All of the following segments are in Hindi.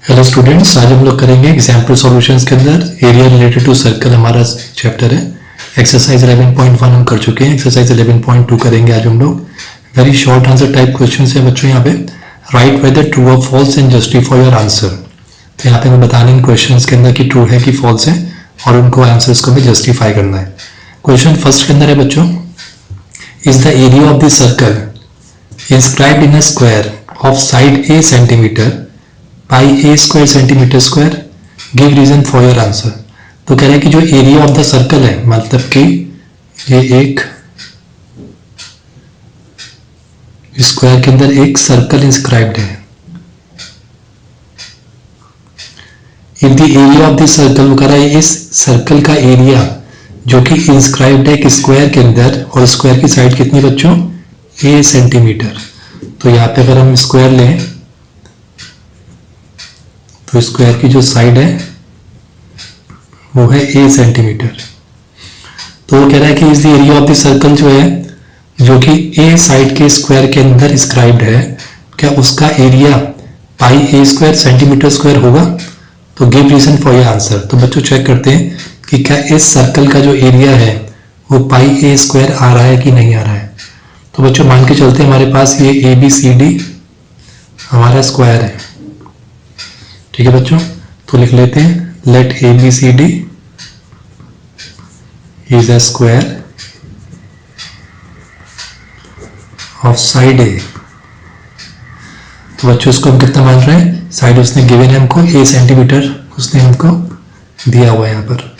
हेलो स्टूडेंट्स, आज हम लोग करेंगे एग्जाम्पल सॉल्यूशंस के अंदर एरिया रिलेटेड टू सर्कल हमारा चैप्टर है। एक्सरसाइज 11.1 हम कर चुके हैं, एक्सरसाइज 11.2 करेंगे आज हम लोग। Very short answer type question है बच्चों। यहाँ पे राइट वेदर ट्रू और false and justify your answer. तो यहाँ पे हमें बताने इन क्वेश्चन के अंदर कि ट्रू है कि फॉल्स है और उनको आंसर्स को भी जस्टिफाई करना है। क्वेश्चन फर्स्ट के अंदर है बच्चों, is the area of the circle inscribed in a square of side a centimetre pi a square centimetre square, give reason for your answer. तो कह रहे हैं कि जो एरिया ऑफ द सर्कल है, मतलब कि ये एक स्क्वायर के अंदर एक सर्कल इंस्क्राइब्ड है। If the area of the circle, वो कह रहा है इस सर्कल का एरिया जो कि इंस्क्राइब्ड है एक स्क्वायर के अंदर, और स्क्वायर की साइड कितनी बच्चों, ए सेंटीमीटर। तो यहाँ पे अगर हम स्क्वायर लें तो स्क्वायर की जो साइड है वो है ए सेंटीमीटर। तो वो कह रहा है कि इस the area of the circle जो है, जो कि ए साइड के स्क्वायर के अंदर इंस्क्राइब्ड है, क्या उसका area pi a square centimetre square होगा। तो give reason for your answer. तो बच्चों चेक करते हैं कि क्या इस सर्कल का जो एरिया है वो पाई ए स्क्वायर आ रहा है कि नहीं आ रहा है। तो बच्चों मान के चलते हैं हमारे पास ये ए बी सी डी हमारा स्क्वायर है, ठीक है बच्चों। तो लिख लेते हैं let A B C D is a square of side a. तो बच्चों इसको हम कितना मान रहे हैं, साइड उसने गिवन है हमको ए सेंटीमीटर, उसने हमको दिया हुआ है यहाँ पर।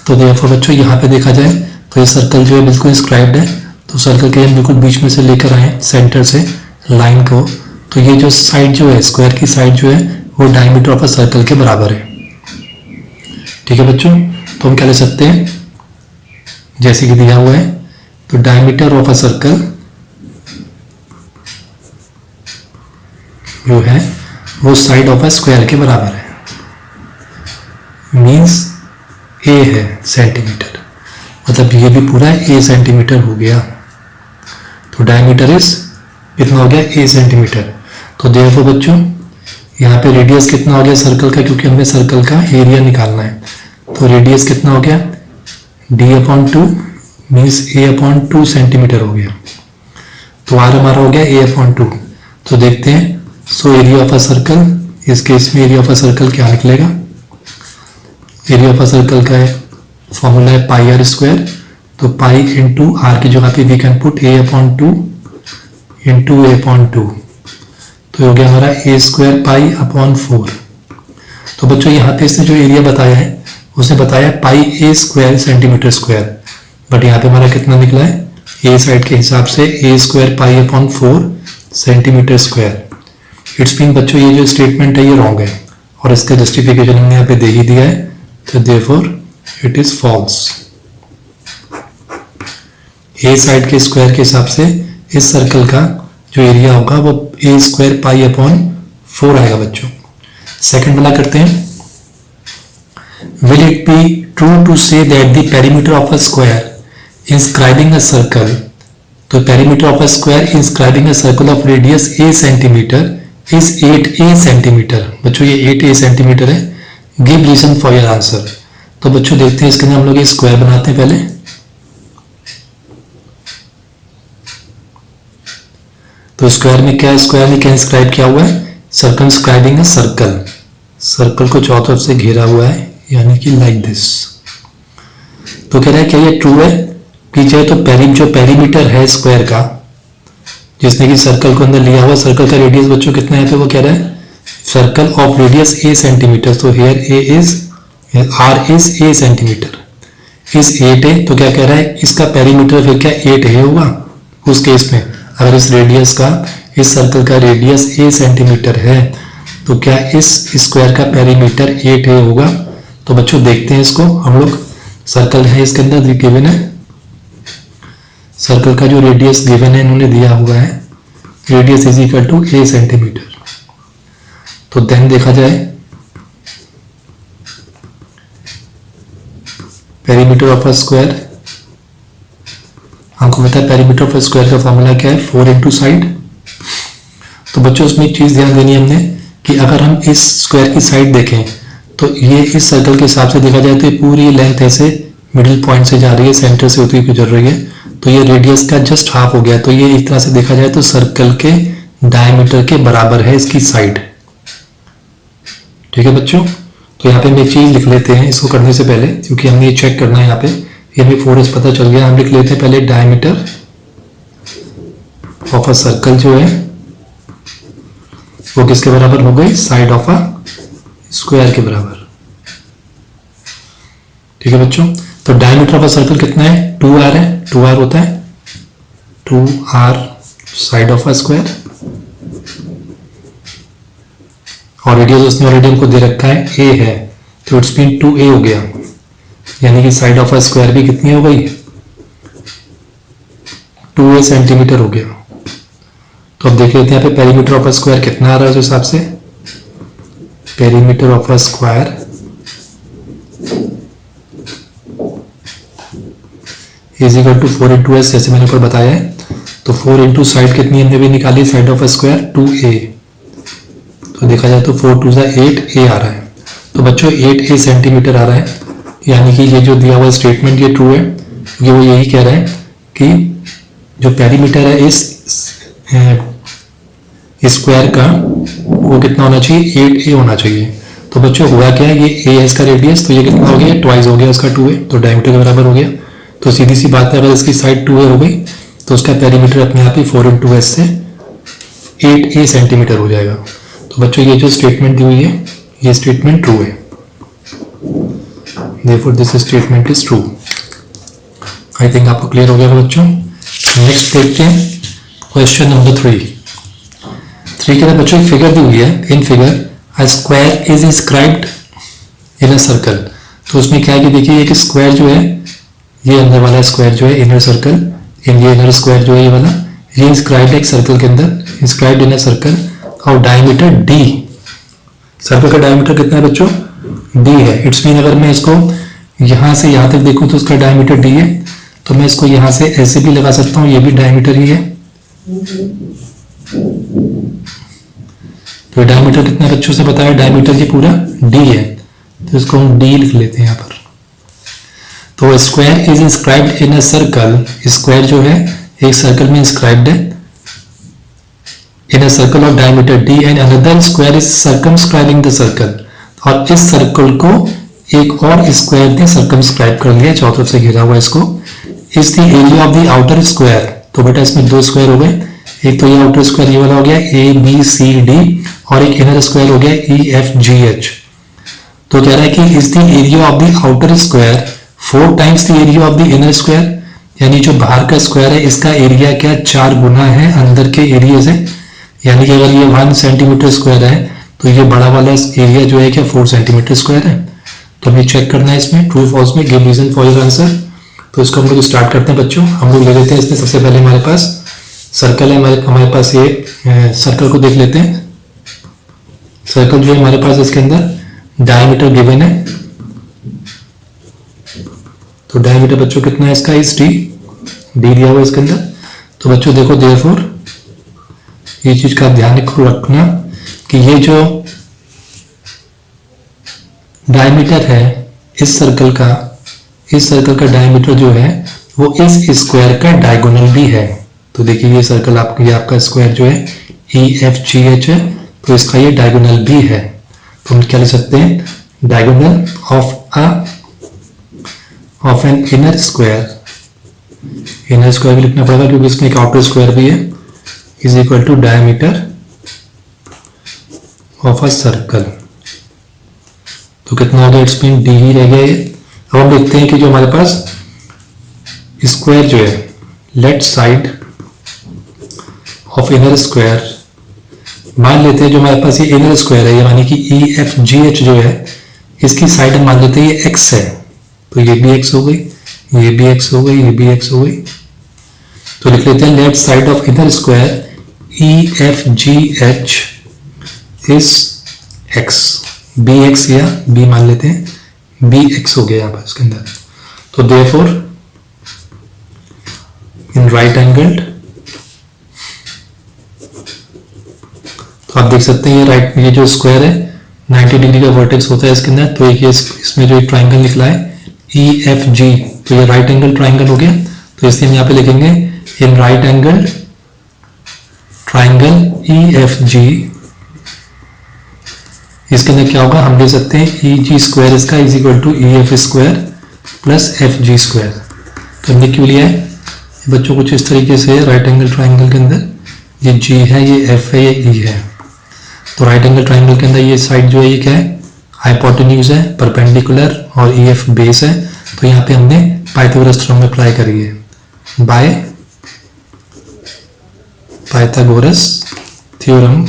तो देखो बच्चों यहाँ पे देखा जाए तो ये सर्कल जो है बिल्कुल इंस्क्राइब्ड है। तो सर्कल के हम बिल्कुल बीच में से लेकर आए सेंटर से लाइन को, तो ये जो साइड जो है स्क्वायर की साइड जो है वो डायमीटर ऑफ अ सर्कल के बराबर है, ठीक है बच्चों। तो हम क्या ले सकते हैं, जैसे कि दिया हुआ है, तो डायमीटर ऑफ अ सर्कल जो है वो साइड ऑफ अ स्क्वायर के बराबर है, मींस ए है सेंटीमीटर, मतलब ये भी पूरा ए सेंटीमीटर हो गया। तो डायमीटर इज कितना हो गया, ए सेंटीमीटर। तो देखो बच्चों यहाँ पे रेडियस कितना हो गया सर्कल का, क्योंकि हमें सर्कल का एरिया निकालना है। तो रेडियस कितना हो गया, d/2 मीन्स a/2 सेंटीमीटर हो गया। तो आर हमारा हो गया a/2। तो देखते हैं, so area of a circle, इस केस में एरिया ऑफ अ सर्कल क्या निकलेगा। एरिया ऑफ अ सर्कल का है फॉर्मूला है पाई आर स्क्वायर। तो पाई इंटू आर की जगह पे we can put a/2 into a/2। तो हो गया हमारा ए स्क्वायर पाई अपॉन 4। तो बच्चों यहाँ पे इसने जो एरिया बताया है उसने बताया पाई a square centimetre square, but यहाँ पे हमारा कितना निकला है, ए साइड के हिसाब से a square pi upon 4 centimetre square. It's mean बच्चों ये जो स्टेटमेंट है ये रॉन्ग है, और इसका जस्टिफिकेशन हमने यहाँ पे दे ही दिया है। तो therefore it is false. A side के स्क्वायर के हिसाब से इस सर्कल का जो एरिया होगा वो ए स्क्वायर पाई अपॉन 4 आएगा बच्चों। सेकंड वाला करते हैं, will it be true to say that the perimeter of a square inscribing a circle. तो perimeter of a square inscribing a circle of radius a centimetre is 8a centimetre. बच्चों ये 8a सेंटीमीटर है, give reason for your answer. तो बच्चों देखते हैं इसके अंदर हम लोग ये स्क्वायर बनाते हैं पहले। तो स्क्वायर में क्या इंस्क्राइब किया हुआ है, सर्कल इंस्क्राइबिंग है सर्कल, सर्कल को चारों तरफ से घेरा हुआ है, यानी कि लाइक दिस। तो कह रहा है क्या ये ट्रू है कि चाहे तो जो पेरीमीटर है स्क्वायर का, जिसने कि सर्कल को अंदर लिया हुआ, सर्कल का रेडियस बच्चों कितना है, पे वो कह रहा है circle of radius a centimetre. तो here a is r is a centimetre is 8 है। तो क्या कह रहा है, इसका पेरीमीटर फिर क्या 8 है होगा उस केस में। अगर इस रेडियस का, इस सर्कल का रेडियस ए सेंटीमीटर है, तो क्या इस स्क्वायर का पेरीमीटर 8 है होगा। तो बच्चों देखते हैं इसको हम लोग, सर्कल है इसके अंदर गिवन है, सर्कल का जो रेडियस गिवन है इन्होंने दिया हुआ है, radius is equal to a centimetre. तो देन देखा जाए पेरीमीटर ऑफ अ स्क्वायर, हमको पता है पेरीमीटर ऑफ स्क्वायर का फॉर्मूला क्या है, 4 इंटू साइड। तो बच्चों उसमें एक चीज ध्यान देनी है हमने कि अगर हम इस स्क्वायर की साइड देखें तो ये इस सर्कल के हिसाब से देखा जाए तो ये पूरी लेंथ ऐसे मिडिल पॉइंट से जा रही है, सेंटर से होती हुई गुजर रही है, तो ये रेडियस का जस्ट हाफ हो गया। तो ये एक तरह से देखा जाए तो सर्कल के डायमीटर के बराबर है इसकी साइड। ठीक है बच्चों, तो यहाँ पे हम एक चीज लिख लेते हैं इसको करने से पहले, क्योंकि हमें ये चेक करना है। यहाँ पे ये हमें 4s पता चल गया। हम लिख लेते हैं पहले डायमीटर ऑफ अ सर्कल जो है वो किसके बराबर हो गई, साइड ऑफ अ स्क्वायर के बराबर। ठीक है बच्चों, तो डायमीटर ऑफ अ सर्कल कितना है, 2r है, 2r होता है 2r side of a square, और रेडियस उसने ऑलरेडी हमको दे रखा है a है, तो इट्स मीन 2a हो गया, यानी कि साइड ऑफ अ स्क्वायर भी कितनी हो गई, 2a सेंटीमीटर हो गया। तो अब देख लेते हैं यहाँ पे पेरीमीटर ऑफ अ स्क्वायर कितना आ रहा है उस हिसाब से। Perimeter of a square is equal to 4 into s, जैसे मैंने ऊपर बताया है। तो 4 इंटू साइड कितनी हमने भी निकाली, side of a square 2a, तो देखा जाए तो 4 2 8a आ रहा है। तो बच्चों 8a सेंटीमीटर आ रहा है, यानी कि ये जो दिया हुआ स्टेटमेंट ये ट्रू है, क्योंकि वो यही कह रहा है कि जो पेरीमीटर है इस स्क्वायर का वो कितना होना चाहिए, 8a होना चाहिए। तो बच्चों हुआ क्या है, ये a है इसका रेडियस, तो ये कितना हो गया, ट्वाइस हो गया उसका 2a, तो डायमीटर के बराबर हो गया। तो सीधी सी बात है, अगर इसकी साइड 2a हो गई तो उसका पेरीमीटर अपने आप ही 4 इंटू एस से 8a सेंटीमीटर हो जाएगा। तो बच्चों ये जो स्टेटमेंट दी हुई है ये स्टेटमेंट ट्रू है, therefore this statement is true. I think आपको क्लियर हो गया बच्चों। नेक्स्ट देखते हैं क्वेश्चन नंबर 3 के अंदर बच्चों एक फिगर दी हुई है। In figure a square is inscribed in a circle. तो उसमें क्या है कि देखिए एक स्क्वायर जो है, ये अंदर वाला स्क्वायर जो है इनर सर्कल, ये इनर स्क्वायर जो है ये वाला, ये इंस्क्राइब्ड है एक सर्कल के अंदर, इंस्क्राइब्ड इन अ सर्कल, और डायमीटर d, सर्कल का डायमीटर कितना है बच्चों, d है। इट्स मीन अगर मैं इसको यहां से यहां तक देखूं तो उसका डायमीटर d है, तो मैं इसको यहां से ऐसे भी लगा सकता हूं, ये भी डायमीटर ही है। तो डायमीटर कितना बच्चों से बताया, डायमीटर ये पूरा d है, तो इसको हम d लिख लेते हैं यहाँ पर। तो square is inscribed in a circle, square जो है एक सर्कल में इंस्क्राइब्ड है in a circle of diameter d and another square is circumscribing the circle, और इस सर्कल को एक और स्क्वायर ने सर्कमस्क्राइब कर लिया, चारों तरफ से घिरा हुआ इसको। Is the area of the outer square, तो बेटा इसमें दो स्क्वायर हो गए, एक तो ये आउटर स्क्वायर ये वाला हो गया ABCD, और एक इनर स्क्वायर हो गया EFGH। तो कह रहा है कि is the area of the outer square 4 times the area of the inner square, यानी जो बाहर का स्क्वायर है इसका एरिया क्या 4 गुना है अंदर के एरिया से, यानी कि अगर ये 1 सेंटीमीटर स्क्वायर है तो ये बड़ा वाला एरिया जो है क्या 4 सेंटीमीटर स्क्वायर है। तो हमें चेक करना है इसमें ट्रू फॉल्स में, give reason for your answer. तो इसको हम लोग स्टार्ट करते हैं बच्चों। हम लोग ले लेते हैं इसमें सबसे पहले हमारे पास सर्कल है, हमारे पास ये सर्कल को देख लेते हैं। सर्कल जो है हमारे पास इसके अंदर डायमीटर गिवन है, तो डायमीटर बच्चों कितना है इसका, इस डी दिया हुआ इसके अंदर। तो बच्चों देखो देयरफॉर ये चीज का ध्यान रखना कि ये जो डायमीटर है इस सर्कल का डायमीटर जो है वो इस स्क्वायर का डायगोनल भी है। तो देखिए ये सर्कल आपका स्क्वायर जो है EFGH है, तो इसका ये डायगोनल भी है। तो हम क्या लिख सकते हैं, diagonal of an inner square भी लिखना पड़ेगा क्योंकि इसमें एक आउटर स्क्वायर भी है, is equal to diameter of a circle. तो कितना हो गया, इट्स मीन डी ही रह गया ये। अब हम देखते हैं कि जो हमारे पास स्क्वायर जो है left side of inner square, मान लेते हैं जो हमारे पास ये इनर स्क्वायर है, यानी कि EFGH जो है इसकी साइड हम मान लेते हैं ये x है, तो ये भी x हो गई, ये भी x हो गई, ये भी x हो गई। तो लिख लेते हैं left side of inner square EFGH is x, bx या b मान लेते हैं, bx हो गया यहाँ पर इसके अंदर। तो therefore इन राइट एंगल्ड, तो आप देख सकते हैं ये राइट, ये जो स्क्वायर है 90 डिग्री का वर्टेक्स होता है इसके अंदर, तो एक ये इसमें जो ट्राइंगल निकला है EFG, तो ये राइट एंगल ट्राइंगल हो गया। तो इसलिए हम यहाँ पे लिखेंगे in right angle triangle EFG, इसके अंदर क्या होगा हम ले सकते हैं EG स्क्वायर इसका is equal to EF square plus FG square. तो हमने क्यों लिया है बच्चों, कुछ इस तरीके से राइट एंगल ट्राइंगल के अंदर ये G है, ये F है, ये E है। तो राइट एंगल ट्राइंगल के अंदर ये साइड जो है ये क्या है, हाइपोटेन्यूज है, परपेंडिकुलर, और EF बेस है। तो यहाँ पे हमने पाइथागोरस थ्योरम अप्लाई करी है, बाय पाइथागोरस थ्योरम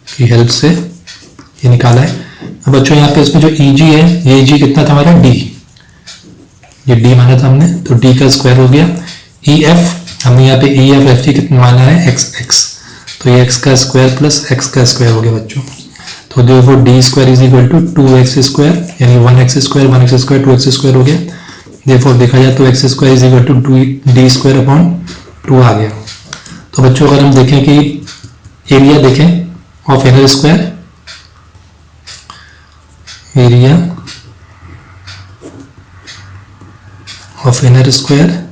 की हेल्प से ये निकाला है। अब बच्चों यहाँ पे इसमें जो EG है, ये EG कितना था हमारा D, ये D माना था हमने, तो D का स्क्वायर हो गया। EF हमने यहाँ पे EF FG कितना माना है x, तो ये x का स्क्वायर प्लस x का स्क्वायर हो गया बच्चों। तो देखो D square is equal to 2x square, यानी 1x square 1x square 2x square हो गया। देखो देखा जाए तो x square is equal to D square upon 2 आ गया। तो बच्चों अगर हम देखें कि एरिया देखें of inner square, area of inner square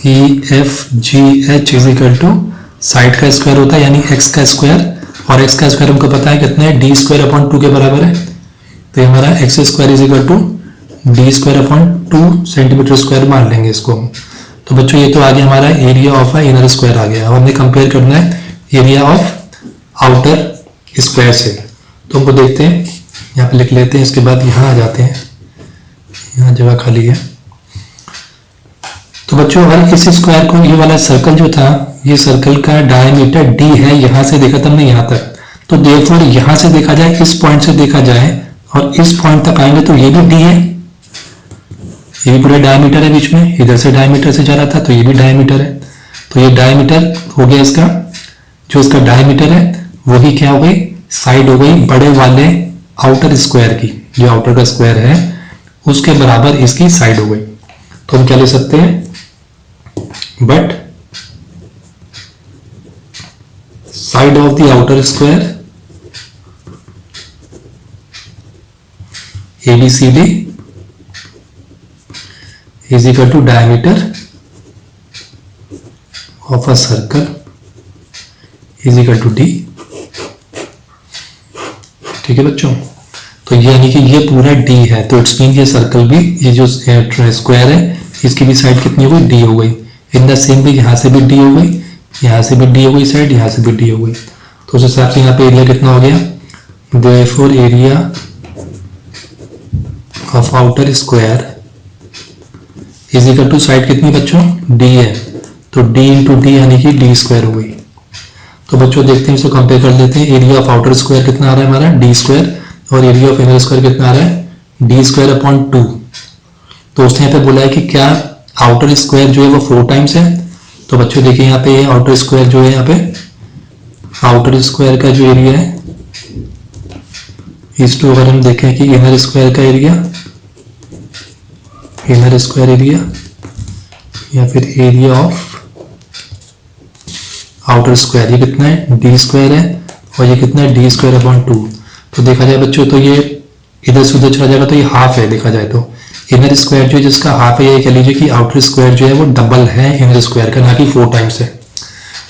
EFGH is equal to side का स्क्वायर होता है यानी x का स्क्वायर, और x का स्क्वायर हमको पता है कितना है, D स्क्वायर अपॉन 2 के बराबर है। तो ये हमारा x square is equal to D square upon 2 centimetre square मान लेंगे इसको। तो बच्चों ये तो आ गया हमारा एरिया ऑफ इनर स्क्वायर आ गया। अब हमने कंपेयर करना है एरिया ऑफ आउटर स्क्वायर से। तो हमको देखते हैं, यहाँ पे लिख लेते हैं, इसके बाद यहाँ आ जाते हैं, यहाँ जगह खाली है। तो बच्चों अगर इस स्क्वायर को, ये वाला सर्कल जो था, ये सर्कल का डायमीटर D है, यहां से देखा था हमने यहाँ तक, तो देयरफॉर यहां से देखा जाए, इस पॉइंट से देखा जाए और इस पॉइंट तक आएंगे तो ये भी D है, ये भी पूरा डायमीटर है बीच में, इधर से डायमीटर से जा रहा था तो ये भी डायमीटर है। तो ये डायमीटर हो गया इसका, जो इसका डायमीटर है वही क्या हो गई, साइड हो गई बड़े वाले आउटर स्क्वायर की, जो आउटर का स्क्वायर है उसके बराबर इसकी साइड हो गई। तो हम क्या ले सकते हैं, but side of the outer square ABCD is equal to diameter of a circle is equal to D। ठीक है बच्चों, तो ये यानी कि ये पूरा D है, तो इट्स मीन ये सर्कल भी, ये जो स्क्वायर है इसकी भी साइड कितनी हो गई, D हो गई। इन द सेम भी यहाँ से भी D हो गई, यहाँ से भी D हो गई साइड, यहाँ से भी D हो गई। तो उस हिसाब से यहाँ पे एरिया कितना हो गया, therefore area of outer square is equal to side कितनी बच्चों, D है, तो D इंटू D यानी कि D स्क्वायर हो गई। तो बच्चों देखते हैं, इसको कंपेयर कर लेते हैं। एरिया ऑफ आउटर स्क्वायर कितना आ रहा है हमारा, D स्क्वायर, और एरिया ऑफ इनर स्क्वायर कितना आ रहा है, D स्क्वायर अपॉन 2। तो उसने यहाँ पे बोला है कि क्या आउटर स्क्वायर जो है वो 4 टाइम्स है। तो बच्चों देखिए यहाँ पे आउटर स्क्वायर जो है, यहाँ पे आउटर स्क्वायर का जो एरिया है इस टू, अगर हम देखें कि इनर स्क्वायर का एरिया, इनर स्क्वायर एरिया या फिर एरिया ऑफ आउटर स्क्वायर, ये कितना है, D स्क्वायर है, और ये कितना है, D स्क्वायर अपॉन 2। तो देखा जाए बच्चों तो ये इधर से उधर चला जाएगा तो ये हाफ है, देखा जाए तो इनर स्क्वायर जो है जिसका हाफ है, ये कह लीजिए कि आउटर स्क्वायर जो है वो डबल है इनर स्क्वायर का, ना कि 4 टाइम्स है।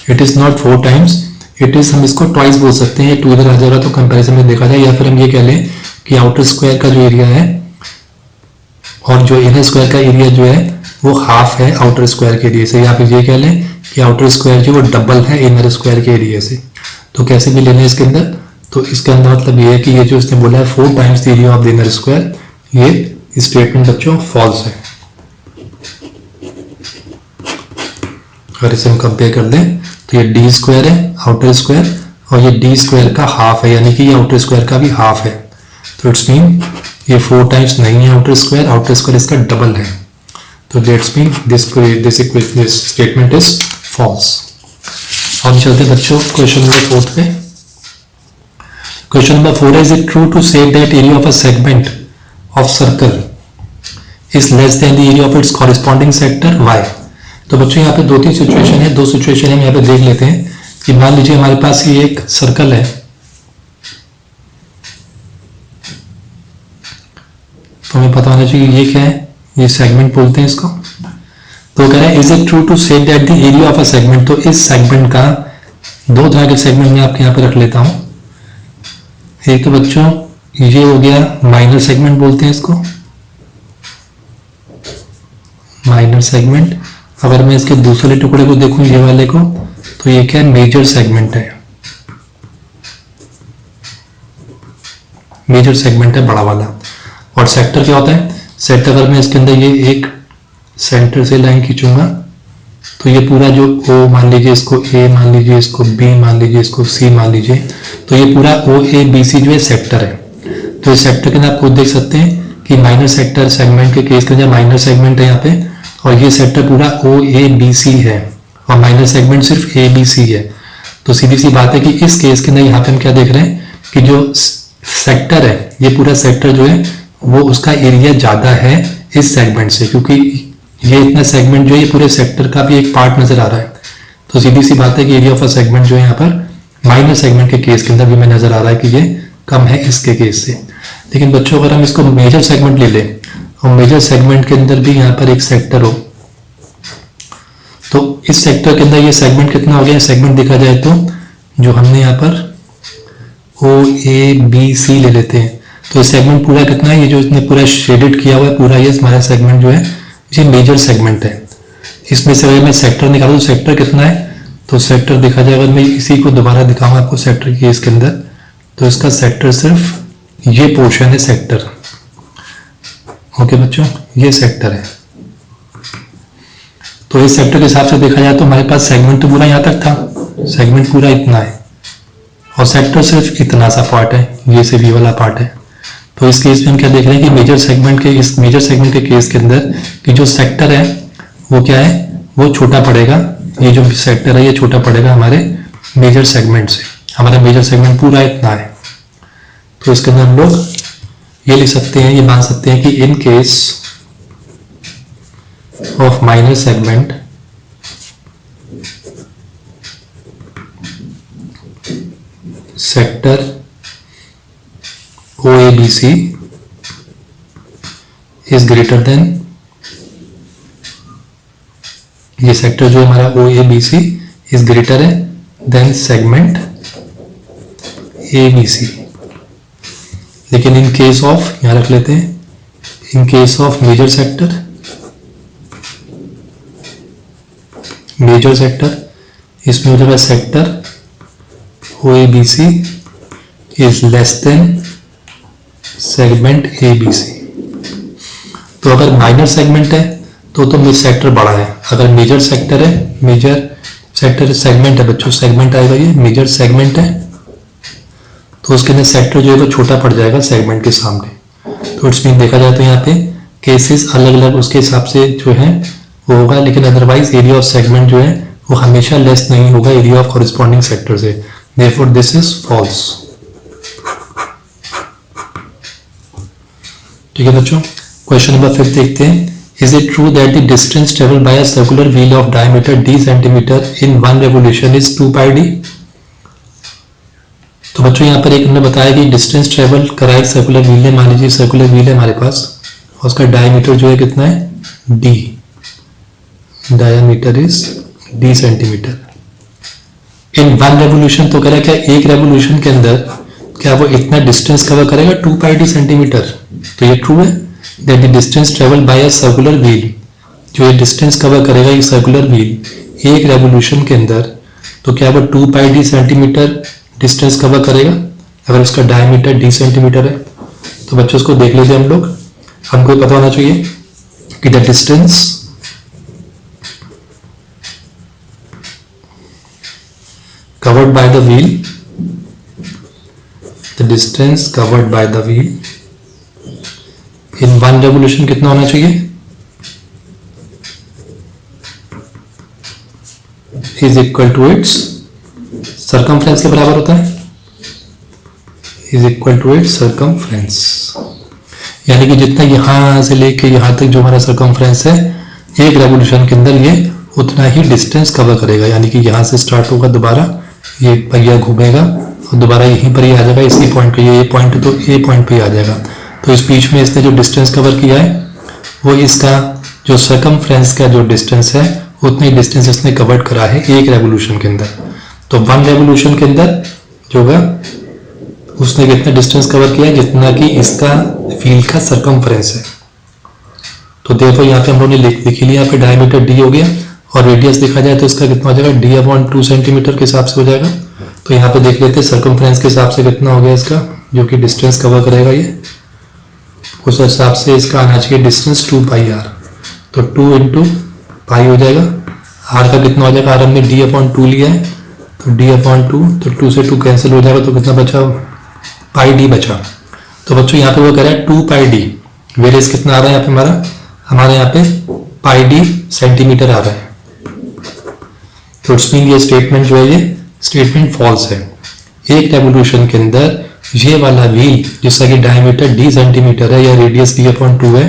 It is not 4 times, it is, हम इसको ट्वाइस बोल सकते हैं, 2 इधर आ जाएगा तो कंपैरिजन में देखा जाए, या फिर हम ये कह लें कि आउटर स्क्वायर का जो एरिया है और जो इनर स्क्वायर का एरिया जो है वो हाफ है आउटर स्क्वायर के एरिया से, या फिर ये कह लें कि आउटर स्क्वायर जो वो डबल है इनर स्क्वायर के एरिया से। तो कैसे भी लेना है इसके अंदर, तो इसके अंदर मतलब ये है कि ये जो इसने बोला है 4 times the area of the inner square, ये स्टेटमेंट बच्चों फॉल्स है। अगर इसे हम कंपेयर कर दें तो ये D स्क्वायर है आउटर स्क्वायर, और ये D स्क्वायर का हाफ है, यानी कि ये आउटर स्क्वायर का भी हाफ है। तो इट्स मीन ये 4 टाइम्स नहीं है आउटर स्क्वायर इसका डबल है। तो that's mean this statement is false. हम चलते हैं बच्चों क्वेश्चन नंबर 4 पे। क्वेश्चन नंबर 4 है, is it true to say that area of a segment of circle is less than the area of its corresponding sector y। तो बच्चों यहाँ पे 2-3 सिचुएशन है, 2 सिचुएशन हम यहाँ पे देख लेते हैं कि मान लीजिए हमारे पास ये एक सर्कल है, तो हमें पता होना चाहिए ये क्या है, ये सेगमेंट बोलते हैं इसको। तो कह रहे हैं is it true to say that the area of a segment, तो इस सेगमेंट का, दो तरह के सेगमेंट मैं आपके यहाँ पे रख लेता हूं। एक तो बच्चों ये हो गया माइनर सेगमेंट बोलते हैं इसको, माइनर सेगमेंट। अगर मैं इसके दूसरे टुकड़े को देखूं ये वाले को, तो ये क्या है, मेजर सेगमेंट है, मेजर सेगमेंट है बड़ा वाला। और सेक्टर क्या होता है, सेक्टर अगर मैं इसके अंदर ये एक सेंटर से लाइन खींचूंगा तो ये पूरा जो ओ मान लीजिए इसको ए मान लीजिए, इसको बी मान लीजिए, इसको सी मान लीजिए, तो ये पूरा ओ ए बी सी जो है सेक्टर है। तो इस सेक्टर के अंदर आप खुद देख सकते हैं कि माइनर सेक्टर सेगमेंट के केस के अंदर माइनर सेगमेंट है यहाँ पे, और ये सेक्टर पूरा ओ ए बी सी है और माइनर सेगमेंट सिर्फ ए बी सी है। तो सीधी सी बात है कि इस केस के अंदर यहाँ पे हम क्या देख रहे हैं कि जो सेक्टर है, ये पूरा सेक्टर जो है वो उसका एरिया ज्यादा है इस सेगमेंट से, क्योंकि ये इतना सेगमेंट जो है ये पूरे सेक्टर का भी एक पार्ट नजर आ रहा है। तो सीधी सी बात है कि एरिया ऑफ अ सेगमेंट जो है यहाँ पर माइनर सेगमेंट के केस के अंदर भी हमें नजर आ रहा है कि ये कम है इसके केस से। लेकिन बच्चों अगर हम इसको मेजर सेगमेंट ले लें और मेजर सेगमेंट के अंदर भी यहाँ पर एक सेक्टर हो, तो इस सेक्टर के अंदर ये सेगमेंट कितना हो गया, सेगमेंट देखा जाए तो जो हमने यहाँ पर ओ ए बी सी ले लेते हैं, तो सेगमेंट पूरा कितना है, ये जो इसने पूरा शेडेड किया हुआ है पूरा, ये हमारा सेगमेंट जो है ये मेजर सेगमेंट है। इसमें से अगर मैं सेक्टर निकालूं तो सेक्टर कितना है, तो सेक्टर देखा जाए, अगर मैं इसी को दोबारा दिखाऊं आपको सेक्टर की इसके अंदर, तो इसका सेक्टर सिर्फ ये पोर्शन है सेक्टर। ओके बच्चों, ये सेक्टर है। तो इस सेक्टर के हिसाब से देखा जाए तो हमारे पास सेगमेंट तो पूरा यहां तक था, सेगमेंट पूरा इतना है और सेक्टर सिर्फ इतना सा पार्ट है, ये सिर्फ ये वाला पार्ट है। तो इस केस में हम क्या देख रहे हैं कि मेजर सेगमेंट के, इस मेजर सेगमेंट के केस के अंदर कि जो सेक्टर है वो क्या है, वो छोटा पड़ेगा, ये जो सेक्टर है ये छोटा पड़ेगा हमारे मेजर सेगमेंट से। हमारा मेजर सेगमेंट पूरा इतना है, तो इसके अंदर हम लोग ये लिख सकते हैं, ये मान सकते हैं कि in case of minor segment sector OABC is greater than, ये सेक्टर जो हमारा OABC is greater है देन सेगमेंट ABC। लेकिन इन केस ऑफ, यहां रख लेते हैं, in case of major sector, major sector इसमें हो जाएगा sector OABC is less than segment ABC। तो अगर माइनर सेगमेंट है तो सेक्टर बड़ा है, अगर मेजर सेक्टर है, मेजर सेक्टर सेगमेंट है बच्चों, सेगमेंट आएगा, ये मेजर सेगमेंट है तो उसके अंदर सेक्टर जो है वो छोटा पड़ जाएगा सेगमेंट के सामने। तो इट्स मीन देखा जाए तो यहाँ पे केसेस अलग अलग उसके हिसाब से जो है वो होगा, लेकिन अदरवाइज एरिया ऑफ सेगमेंट जो है वो हमेशा लेस नहीं होगा एरिया ऑफ कॉरेस्पॉन्डिंग सेक्टर से। Therefore this is false. ठीक है बच्चों, क्वेश्चन नंबर 5 देखते हैं। Is it true that the distance travel by a circular wheel of diameter d centimetre in one revolution is 2 pi d। तो बच्चों यहाँ पर एक हमने बताया कि डिस्टेंस ट्रेवल करा एक सर्कुलर व्हील ने, मान लीजिए सर्कुलर व्हील है हमारे पास और उसका डायमीटर जो है कितना है, d, diameter is d centimetre in one revolution. तो कह रहा है क्या एक रेवोल्यूशन के अंदर क्या वो इतना डिस्टेंस कवर करेगा 2 पाई d सेंटीमीटर। तो ये ट्रू है that the distance travel by a circular wheel, जो ये डिस्टेंस कवर करेगा ये सर्कुलर व्हील एक रेवोल्यूशन के अंदर, तो क्या वो 2 pi d centimetre distance cover करेगा अगर उसका डायमीटर d सेंटीमीटर है। तो बच्चों उसको देख लीजिए हम लोग, हमको पता होना चाहिए कि the distance covered by the wheel, the distance covered by the wheel in one revolution कितना होना चाहिए, is equal to its circumference के बराबर होता है, is equal to its circumference। यानी कि जितना यहां से लेके यहां तक जो हमारा circumference है एक रेवोल्यूशन के अंदर ये उतना ही डिस्टेंस कवर करेगा। यानी कि यहां से स्टार्ट होगा दोबारा ये पहिया घूमेगा और दोबारा यहीं पर ही आ जाएगा इसी पॉइंट पे, ये पॉइंट तो ए पॉइंट पे ही आ जाएगा। तो इस बीच में इसने जो डिस्टेंस कवर किया है वो इसका जो सर्कमफ्रेंस का जो डिस्टेंस है उतनी डिस्टेंस इसने कवर करा है एक रेवोल्यूशन के अंदर। तो 1 रेवोल्यूशन के अंदर जो होगा उसने कितना डिस्टेंस कवर किया जितना कि इसका व्हील का सर्कमफ्रेंस है। तो देखो यहाँ पे हम लोगों ने लिख लिया, यहाँ पे डायमीटर डी हो गया और रेडियस देखा जाए तो इसका कितना हो जाएगा, डी अपॉन 2 सेंटीमीटर के हिसाब से हो जाएगा। तो यहाँ पे देख लेते हैं सर्कमफ्रेंस के हिसाब से कितना हो गया इसका, जो कि डिस्टेंस कवर करेगा ये, उस हिसाब से इसका आना चाहिए डिस्टेंस 2 पाई आर। तो 2 इंटू पाई हो जाएगा, आर का कितना हो जाएगा, आर हमने डी अपॉन 2 लिया है तो डी अपॉन 2, तो 2 से 2 कैंसिल हो जाएगा तो कितना बचा, पाई डी बचा। तो बच्चों यहाँ पे वो कह रहा है 2 पाई डी, वेरियस कितना आ रहा है यहाँ पे हमारे यहाँ पे पाई डी सेंटीमीटर आ रहा है। तो इट्स मीन ये स्टेटमेंट जो है ये स्टेटमेंट फॉल्स है। एक रेवोल्यूशन के अंदर ये वाला व्हील जिसका कि डायमीटर डी सेंटीमीटर है या रेडियस डी अपॉन 2 है,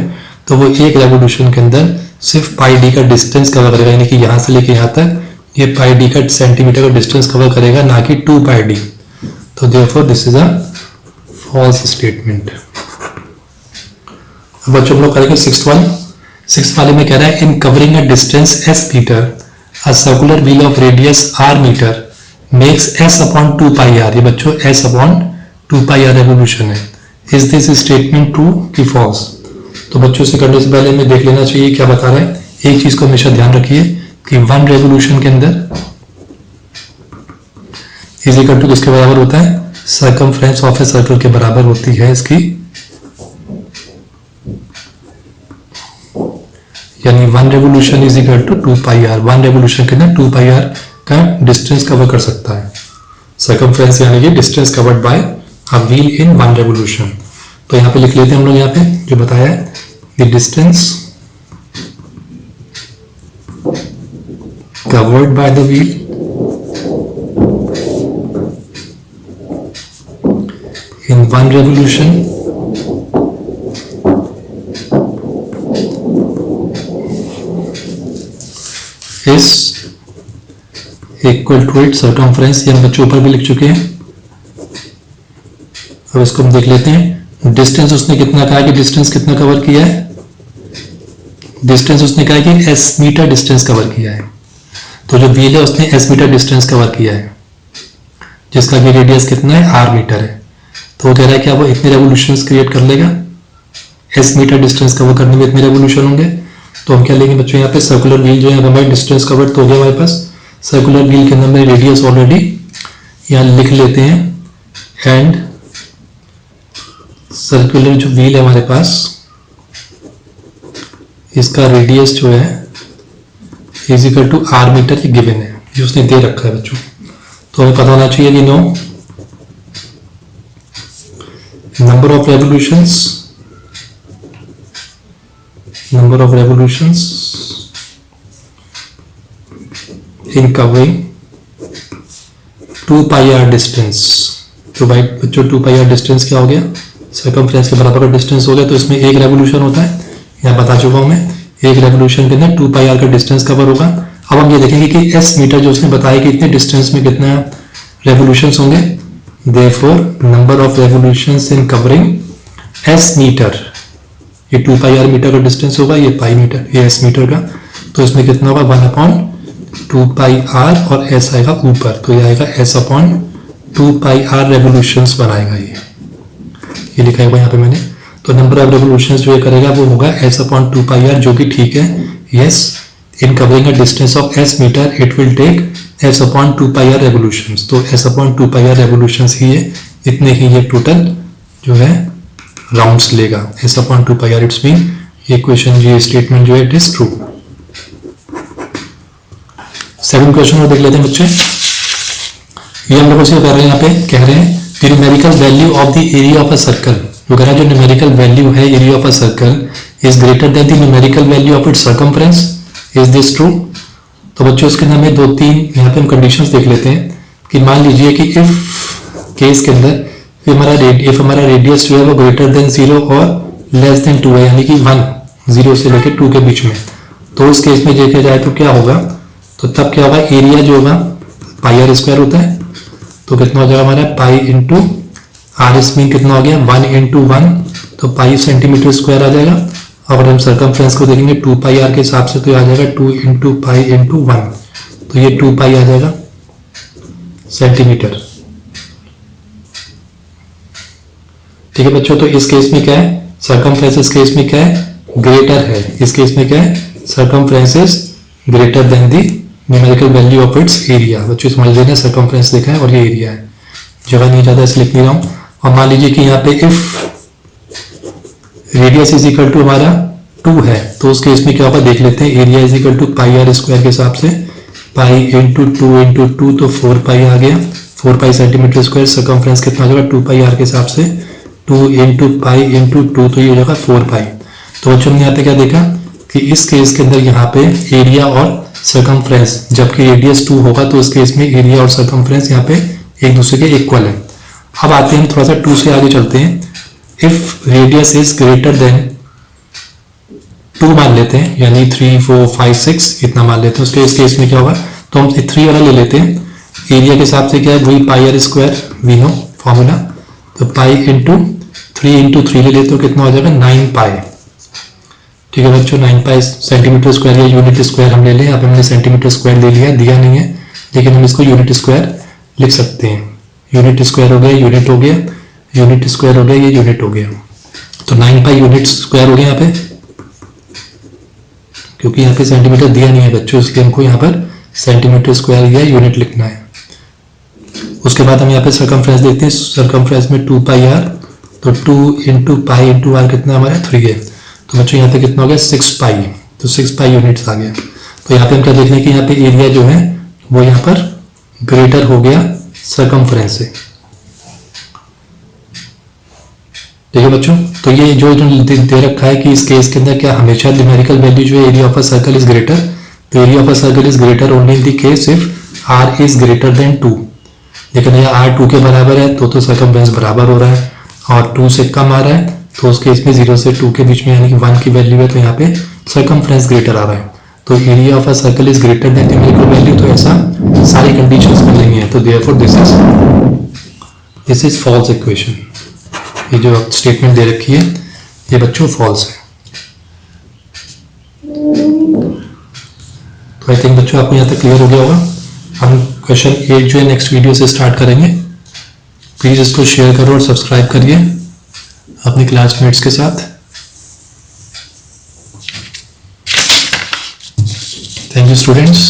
तो वो एक रेवोल्यूशन के अंदर सिर्फ पाई डी का डिस्टेंस कवर करेगा, यानी कि यहाँ से लेके यहाँ तक ये पाई डी का सेंटीमीटर का डिस्टेंस कवर करेगा, ना कि 2 पाई डी। तो therefore this is a false statement. अब बच्चों हम लोग करेंगे सिक्स्थ वाले में कह रहा है in covering a distance s metre a circular wheel of radius r metre makes s upon 2 pi r. ये बच्चों s upon 2 pi r revolution है। इज दिस स्टेटमेंट ट्रू की फॉल्स? तो बच्चों से करने से पहले हमें देख लेना चाहिए क्या बता रहा है। एक चीज को हमेशा ध्यान रखिए कि 1 रेवोल्यूशन के अंदर इज इक्वल टू किसके बराबर होता है, सर्कमफ्रेंस ऑफ ए सर्कल के बराबर होती है इसकी, यानी 1 revolution is equal to 2 pi r. 1 revolution के अंदर 2 पाई आर का डिस्टेंस कवर कर सकता है सर्कमफ्रेंस, यानी कि distance covered by a wheel in 1 revolution. तो यहाँ पे लिख लेते हैं हम लोग, यहाँ पे जो बताया है the distance covered by the wheel in 1 revolution is equal to its circumference। ये हम बच्चों ऊपर भी लिख चुके हैं। अब इसको हम देख लेते हैं। डिस्टेंस उसने कितना कहा कि डिस्टेंस कितना कवर किया है, डिस्टेंस उसने कहा कि एस मीटर डिस्टेंस कवर किया है। तो जो व्हील है उसने एस मीटर डिस्टेंस कवर किया है, जिसका कि रेडियस कितना है, आर मीटर है। तो वो कह रहा है क्या वो इतने रेवोल्यूशंस क्रिएट कर लेगा, एस मीटर डिस्टेंस कवर करने में इतने रेवोल्यूशन होंगे। तो हम क्या लेंगे बच्चों, यहाँ पे सर्कुलर व्हील जो है हमारे डिस्टेंस कवर तो हो गया हमारे पास। सर्कुलर व्हील के अंदर में रेडियस ऑलरेडी यहाँ लिख लेते हैं, एंड सर्कुलर जो व्हील है हमारे पास इसका रेडियस जो है is equal to r metre की गिवन है, जो उसने दे रखा है बच्चों। तो हमें पता होना चाहिए कि no number of revolutions in covering 2 pi r distance। तो भाई बच्चों 2 pi r डिस्टेंस क्या हो गया, सर्कमफ्रेंस के बराबर का डिस्टेंस हो गया। तो इसमें एक रेवोल्यूशन होता है, यहाँ बता चुका हूं मैं, एक रेवोल्यूशन के अंदर 2 pi r का डिस्टेंस कवर होगा। अब हम ये देखेंगे कि s मीटर जो उसने बताया कि इतने डिस्टेंस में कितना रेवोल्यूशंस होंगे। Therefore, number of revolutions in covering s metre, ये 2 पाई आर मीटर का डिस्टेंस होगा, ये पाई मीटर, ये s मीटर का। तो इसमें कितना होगा 1 अपॉन 2 पाई आर और s आएगा ऊपर, तो ये आएगा s upon 2 pi r revolutions बनाएगा ये लिखा है यहाँ पे मैंने। तो नंबर ऑफ रेवोल्यूशंस जो ये करेगा वो होगा s अपॉन 2 पाई आर, जो कि ठीक है। Yes, in covering a distance of s metre it will take s upon 2 pi r revolutions. तो s upon 2 pi r revolutions ही है, इतने ही ये टोटल जो है राउंड्स लेगा, s upon 2 pi r. It's mean ये क्वेश्चन, ये स्टेटमेंट जो है इट इज ट्रू। 7 क्वेश्चन और देख लेते हैं बच्चे। ये हम लोगों से कर रहे हैं, यहाँ पे कह रहे हैं the numerical value of the area of a circle. वो कह रहा है जो न्यूमेरिकल वैल्यू है area of a circle is greater then the numerical value of its circumference. Is this true? तो बच्चों इसके अंदर में 2-3 यहाँ पे हम कंडीशंस देख लेते हैं कि मान लीजिए कि इफ केस के अंदर इफ हमारा रेडियस जो है वो ग्रेटर देन 0 और लेस देन 2 है, यानी कि 1 0 से लेकर 2 के बीच में, तो उस केस में देखा जाए तो क्या होगा, तो तब क्या होगा, एरिया जो होगा पाई आर स्क्वायर होता है, तो कितना हो जाएगा हमारा पाई इंटू आर स्मीन कितना हो गया 1 इंटू 1, तो पाई सेंटीमीटर स्क्वायर आ जाएगा। अगर हम सर्कमफ्रेंस को देखेंगे 2 पाई आर के हिसाब से, तो ये आ जाएगा 2 इंटू पाई इंटू 1, तो ये 2 पाई आ जाएगा सेंटीमीटर। ठीक है बच्चों, तो इस केस में क्या है, सर्कमफ्रेंस इस केस में क्या है, ग्रेटर है। इस केस में क्या है, circumference is greater then the numerical value of its area. बच्चों समझ लेना, सर्कमफ्रेंस देखा है और ये एरिया है, जगह नहीं ज्यादा इसलिए लिख नहीं रहा हूं। और मान लीजिए कि यहाँ पे if radius is equal to हमारा 2 है, तो उस केस में क्या होगा देख लेते हैं। Area is equal to pi r square के हिसाब से, पाई इंटू 2 इंटू 2, तो 4 पाई आ गया, 4 पाई सेंटीमीटर स्क्वायर। सर्कमफ्रेंस कितना हो जाएगा 2 पाई आर के हिसाब से, 2 इंटू पाई इंटू 2, तो ये हो जाएगा 4 पाई। तो बच्चों हमने यहाँ पे क्या देखा कि इस केस के अंदर यहाँ पे एरिया और सर्कमफ्रेंस, जबकि रेडियस 2 होगा तो इस केस में एरिया और सर्कमफ्रेंस यहाँ पे एक दूसरे के इक्वल है। अब आते हैं हम थोड़ा सा 2 से आगे चलते हैं। If radius is greater than 2 मान लेते हैं, यानी 3 4 5 6 इतना मान लेते हैं। उसके इस केस में क्या होगा, तो हम 3 वाला ले लेते हैं। एरिया के हिसाब से क्या है, वही pi r square we know formula, तो पाई इंटू 3 ले लेते हो, कितना हो जाएगा 9 पाई। ठीक है बच्चों, 9 पाई सेंटीमीटर स्क्वायर या यूनिट स्क्वायर हम ले लें। यहाँ पे हमने सेंटीमीटर स्क्वायर ले लिया, दिया नहीं है, लेकिन हम इसको यूनिट स्क्वायर लिख सकते हैं। यूनिट स्क्वायर हो गया, यूनिट हो गया, यूनिट स्क्वायर हो गया, ये यूनिट हो गया। तो 9 पाई यूनिट स्क्वायर हो गया यहाँ पे, क्योंकि यहाँ पे सेंटीमीटर दिया नहीं है बच्चों, इसलिए हमको यहाँ पर सेंटीमीटर स्क्वायर या यूनिट लिखना है। उसके बाद हम यहाँ पे सर्कमफ्रेंस देखते हैं। सर्कमफ्रेंस में 2 पाई आर, तो 2 इंटू पाई इंटू आर कितना हमारा 3 है। तो बच्चों यहाँ पे कितना हो गया 6 पाई, तो 6 पाई यूनिट्स आ गया। तो यहाँ पे हम क्या देख रहे हैं कि यहाँ पे एरिया जो है वो यहाँ पर ग्रेटर हो गया सर्कमफ्रेंस से। ठीक है बच्चों, तो ये जो दे रखा है कि इस केस के अंदर क्या हमेशा न्यूमेरिकल वैल्यू जो है area of a circle is greater, तो area of a circle is greater only in the case if r is greater than 2। लेकिन यह आर 2 के बराबर है तो सर्कमफ्रेंस बराबर हो रहा है, और 2 से कम आ रहा है तो उस केस में 0 से 2 के बीच में यानी कि 1 की वैल्यू है, तो यहाँ पे सर्कमफ्रेंस ग्रेटर आ रहा है। तो area of a circle is greater than numerical value, तो ऐसा सारी कंडीशंस में नहीं है, तो therefore this is false equation. ये जो स्टेटमेंट दे रखी है ये बच्चों फॉल्स है। तो आई थिंक बच्चों आपको यहाँ तक क्लियर हो गया होगा। हम क्वेश्चन 8 जो है नेक्स्ट वीडियो से स्टार्ट करेंगे। प्लीज इसको शेयर करो और सब्सक्राइब करिए अपने क्लासमेट्स के साथ। Thank you students.